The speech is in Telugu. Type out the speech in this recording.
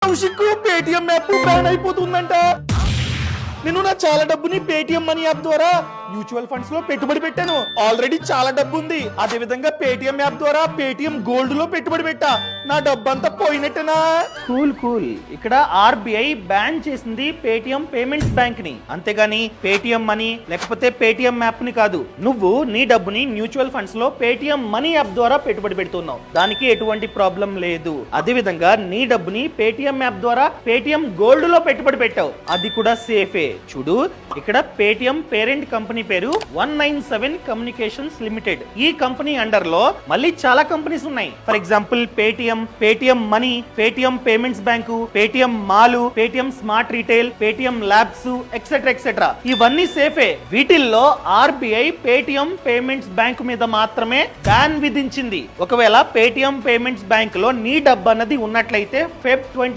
కౌశిక్ పేటిఎం యాప్ బ్యాన్ అయిపోతుందంట. నేను నా చాలా డబ్బుని పేటిఎం మనీ యాప్ ద్వారా మ్యూచువల్ ఫండ్స్ లో పెట్టుబడి పెట్టాను. ఆల్రెడీ చాలా డబ్బు ఉంది. అదే విధంగా పేటిఎం యాప్ ద్వారా పేటిఎం గోల్డ్ లో పెట్టుబడి పెట్టా. నా డబ్బంతా పోయినట్టేనా? కూల్. ఇక్కడ ఆర్బీఐ బ్యాన్ చేసింది పేటిఎం పేమెంట్స్ బ్యాంక్ ని, అంతేగాని పేటిఎం మనీ లేకపోతే పేటిఎం యాప్ ని కాదు. నువ్వు నీ డబ్బుని మ్యూచువల్ ఫండ్స్ లో పేటిఎం మనీ యాప్ ద్వారా పెట్టుబడి పెడుతున్నావు, దానికి ఎటువంటి ప్రాబ్లం లేదు. అదే విధంగా నీ డబ్బుని పేటిఎం యాప్ ద్వారా పేటిఎం గోల్డ్ లో పెట్టుబడి పెట్టావు, అది కూడా సేఫే. చూడు, ఇక్కడ పేటిఎం పేరెంట్ కంపెనీ పేరు 197 కమ్యూనికేషన్స్ లిమిటెడ్. ఈ కంపెనీ అండర్ లో మళ్ళీ చాలా కంపెనీస్ ఉన్నాయి. For example Paytm money, Paytm payments bank, Paytm mall, Paytm smart retail, Paytm labs etcetera. ఇవన్నీ సేఫే. వీటిల్లో ఆర్బీఐ పేటిఎం పేమెంట్స్ బ్యాంక్ మీద మాత్రమే బ్యాన్ విధించింది. ఒకవేళ పేటిఎం పేమెంట్స్ బ్యాంక్ లో నీ డబ్బు అన్నది ఉన్నట్లయితే ఫెబ్